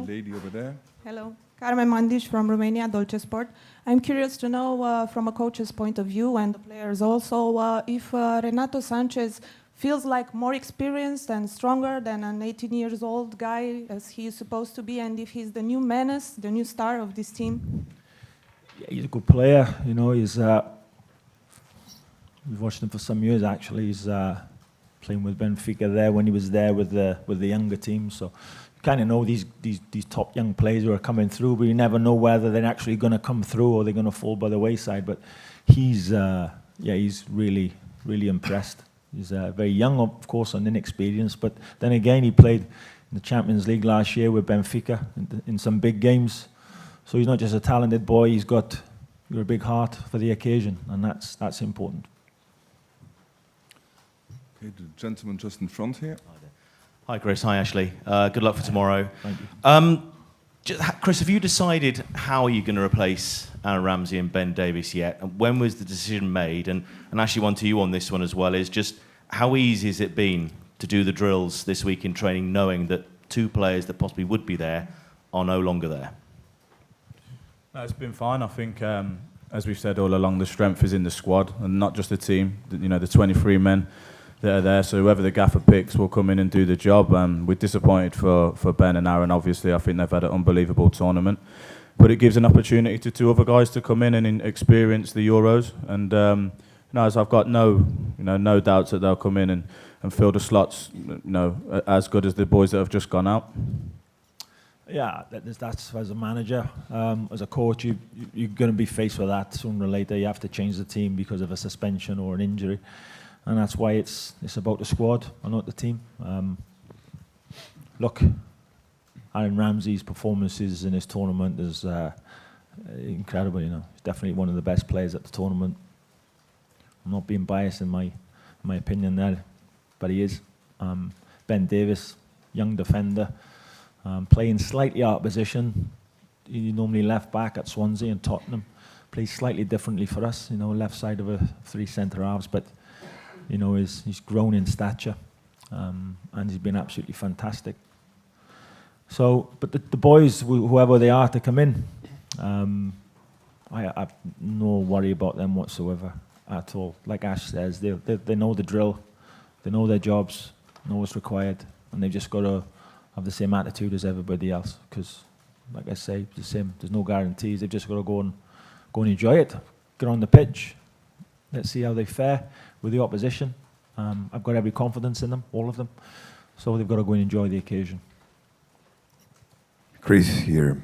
lady over there. Hello. Carmen Mandic from Romania, Dolce Sport. I'm curious to know, from a coach's point of view and the players also, if Renato Sanchez feels like more experienced and stronger than an 18 years old guy as he is supposed to be, and if he's the new menace, the new star of this team. Yeah, he's a good player. You know, we've watched him for some years actually. He's playing with Benfica there when he was there with the younger team. So you kind of know these top young players who are coming through, but you never know whether they're actually going to come through or they're going to fall by the wayside. But he's really impressed. He's very young, of course, and inexperienced. But then again, he played in the Champions League last year with Benfica in some big games. So he's not just a talented boy. He's got a big heart for the occasion, and that's important. Okay, the gentleman just in front here. Hi, Chris. Hi, Ashley. Good luck for tomorrow. Thank you. Chris, have you decided how you're going to replace Aaron Ramsey and Ben Davies yet? And when was the decision made? And actually, one to you on this one as well is just how easy has it been to do the drills this week in training, knowing that two players that possibly would be there are no longer there? No, it's been fine. I think, as we've said all along, the strength is in the squad and not just the team. You know, the 23 men that are there. So whoever the gaffer picks will come in and do the job. We're disappointed for Ben and Aaron. Obviously, I think they've had an unbelievable tournament, but it gives an opportunity to two other guys to come in and experience the Euros. And as I've got no doubts that they'll come in and fill the slots, as good as the boys that have just gone out. Yeah, that's as a manager, as a coach, you're going to be faced with that sooner or later. You have to change the team because of a suspension or an injury, and that's why it's about the squad and not the team. Look, Aaron Ramsey's performances in this tournament is incredible. You know, he's definitely one of the best players at the tournament. I'm not being biased in my opinion there, but he is. Ben Davies, young defender. Playing slightly out of position. He normally left back at Swansea and Tottenham. Plays slightly differently for us, left side of a three centre halves, but he's grown in stature, and he's been absolutely fantastic. So, but the boys, whoever they are, to come in, I have no worry about them whatsoever at all. Like Ash says, they know the drill, they know their jobs, know what's required, and they've just got to have the same attitude as everybody else, because, like I say, the same. There's no guarantees. They've just got to go and enjoy it. Get on the pitch. Let's see how they fare with the opposition. I've got every confidence in them, all of them. So they've got to go and enjoy the occasion. Chris here,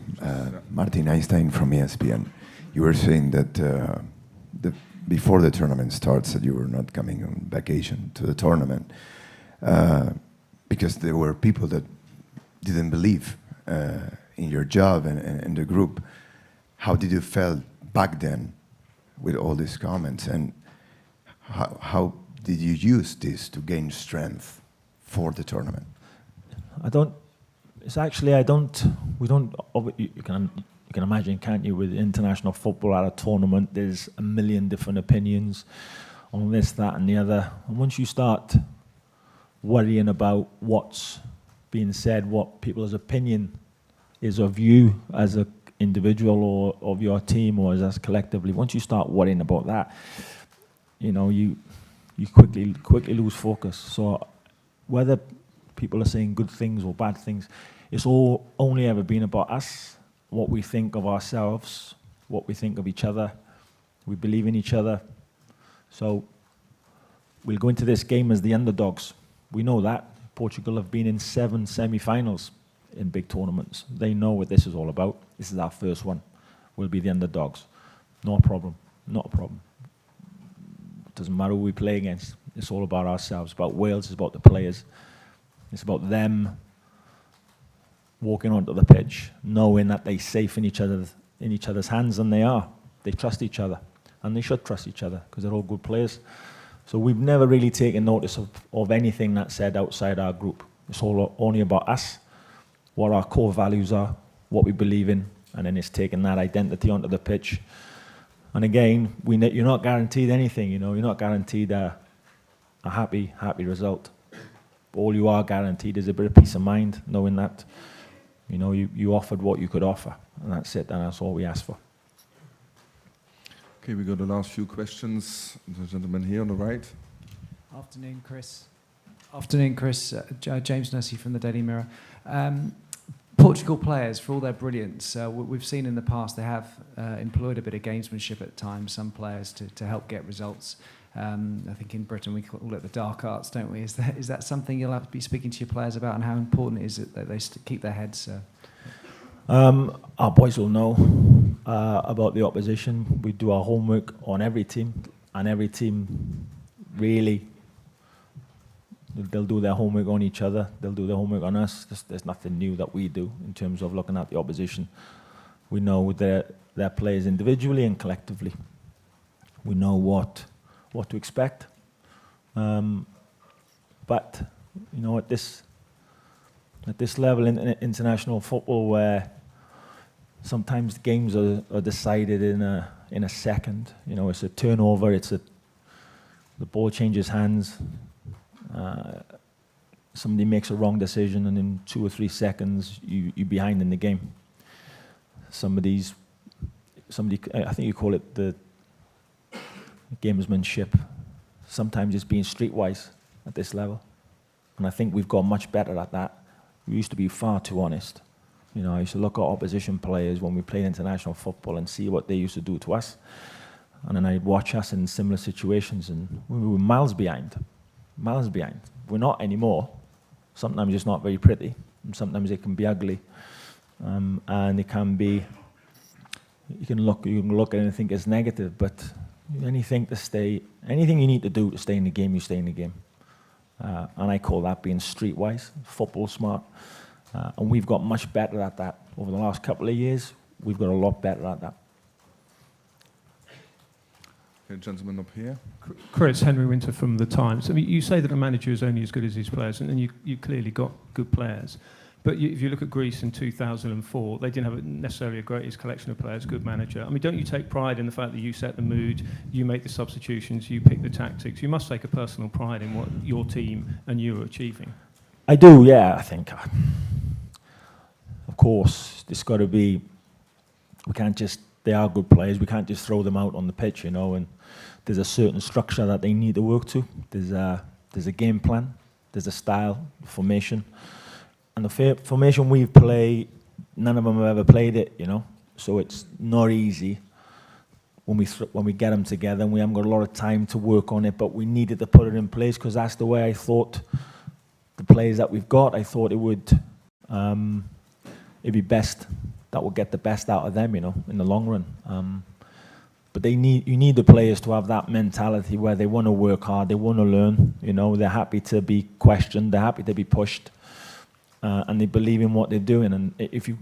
Martin Einstein from ESPN. You were saying that before the tournament starts, that you were not coming on vacation to the tournament because there were people that didn't believe in your job and the group. How did you feel back then with all these comments, and how did you use this to gain strength for the tournament? You can imagine, can't you, with international football at a tournament, there's a million different opinions on this, that and the other. And once you start worrying about what's being said, what people's opinion is of you as an individual or of your team or as us collectively, once you start worrying about that, you quickly lose focus. So whether people are saying good things or bad things, it's all only ever been about us, what we think of ourselves, what we think of each other. We believe in each other. So we'll go into this game as the underdogs. We know that. Portugal have been in 7 semi-finals in big tournaments. They know what this is all about. This is our first one. We'll be the underdogs. No problem. Not a problem. It doesn't matter who we play against. It's all about ourselves. It's about Wales. It's about the players. It's about them walking onto the pitch, knowing that they're safe in each other's hands, and they are. They trust each other, and they should trust each other because they're all good players. So we've never really taken notice of anything that's said outside our group. It's all only about us, what our core values are, what we believe in, and then it's taking that identity onto the pitch. And again, you're not guaranteed anything. You're not guaranteed a happy result. All you are guaranteed is a bit of peace of mind, knowing that You know, you offered what you could offer, and that's it, and that's all we asked for. Okay, we got the last few questions. The gentleman here on the right. Afternoon, Chris. Afternoon, Chris. James Nussey from the Daily Mirror. Portugal players, for all their brilliance, we've seen in the past they have employed a bit of gamesmanship at times, some players, to help get results. I think in Britain we call it the dark arts, don't we? Is that something you'll have to be speaking to your players about, and how important is it that they keep their heads? Our boys will know about the opposition. We do our homework on every team, and every team really, they'll do their homework on each other, they'll do their homework on us. There's nothing new that we do in terms of looking at the opposition. We know their players individually and collectively. We know what to expect. But, you know, at this level in international football, where sometimes games are decided in a second. You know, it's a turnover, the ball changes hands, somebody makes a wrong decision, and in 2 or 3 seconds you're behind in the game. Somebody, I think you call it the gamesmanship. Sometimes it's being streetwise at this level, and I think we've got much better at that. We used to be far too honest. You know, I used to look at opposition players when we played international football and see what they used to do to us. And then I'd watch us in similar situations, and we were miles behind. Miles behind. We're not anymore. Sometimes it's not very pretty, and sometimes it can be ugly. And it can be, you can look at it and think it's negative, but anything you need to do to stay in the game, you stay in the game. And I call that being streetwise, football smart. And we've got much better at that. Over the last couple of years, we've got a lot better at that. Okay, gentleman up here. Chris, Henry Winter from The Times. I mean, you say that a manager is only as good as his players, and you clearly got good players. But if you look at Greece in 2004, they didn't have necessarily a greatest collection of players, good manager. I mean, don't you take pride in the fact that you set the mood, you make the substitutions, you pick the tactics? You must take a personal pride in what your team and you are achieving. I do, yeah, I think. Of course, there's got to be, they are good players, we can't just throw them out on the pitch, you know, and there's a certain structure that they need to work to. There's a game plan, there's a style, formation. And the formation we play, none of them have ever played it, you know. So it's not easy when we get them together, and we haven't got a lot of time to work on it, but we needed to put it in place because that's the way I thought the players that we've got, I thought it'd be best, that will get the best out of them, you know, in the long run. But you need the players to have that mentality where they want to work hard, they want to learn, you know, they're happy to be questioned, they're happy to be pushed. And they believe in what they're doing. And if you,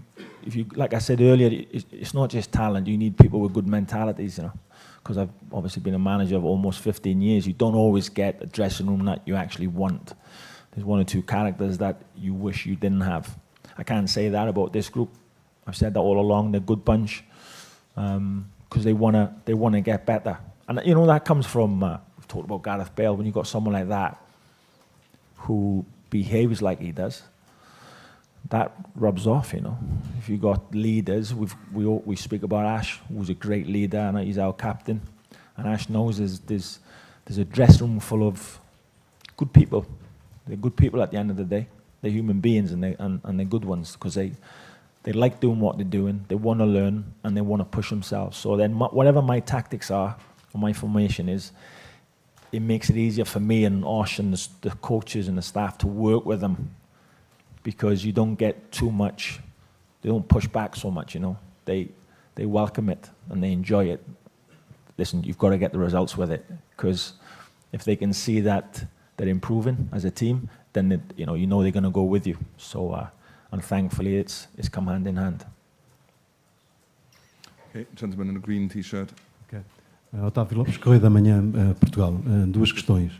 like I said earlier, it's not just talent. You need people with good mentalities, you know. Because I've obviously been a manager of almost 15 years. You don't always get a dressing room that you actually want. There's 1 or 2 characters that you wish you didn't have. I can't say that about this group. I've said that all along. They're a good bunch because they wanna get better. And you know that comes from. We've talked about Gareth Bale. When you've got someone like that who behaves like he does, that rubs off, you know. If you've got leaders, we speak about Ash, who's a great leader, and he's our captain. And Ash knows there's a dressing room full of good people. They're good people at the end of the day. They're human beings, and they're good ones because they like doing what they're doing. They want to learn and they want to push themselves. So then, whatever my tactics are or my formation is, it makes it easier for me and Osh and the coaches and the staff to work with them. Because you don't get too much, they don't push back so much, you know. They welcome it and they enjoy it. Listen, you've got to get the results with it, because if they can see that they're improving as a team, then you know they're going to go with you. So, and thankfully, it's come hand in hand. Okay, gentleman in the green t-shirt. Okay. Otávio Lopes, Correio da Manhã, Portugal. Duas questões.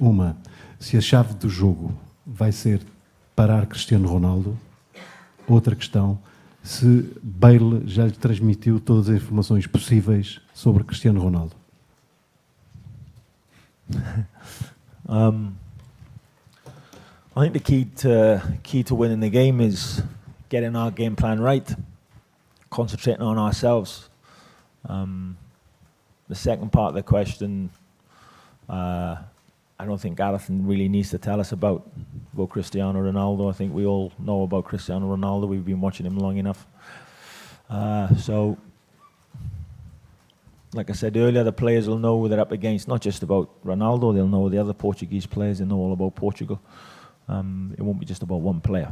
Uma, se a chave do jogo vai ser parar Cristiano Ronaldo. Outra questão, se Bale já lhe transmitiu todas as informações possíveis sobre Cristiano Ronaldo. I think the key to winning the game is getting our game plan right, concentrating on ourselves. The second part of the question, I don't think Gareth really needs to tell us about Cristiano Ronaldo. I think we all know about Cristiano Ronaldo. We've been watching him long enough. So, like I said earlier, the players will know who they're up against, not just about Ronaldo. They'll know the other Portuguese players. They'll know all about Portugal. It won't be just about one player.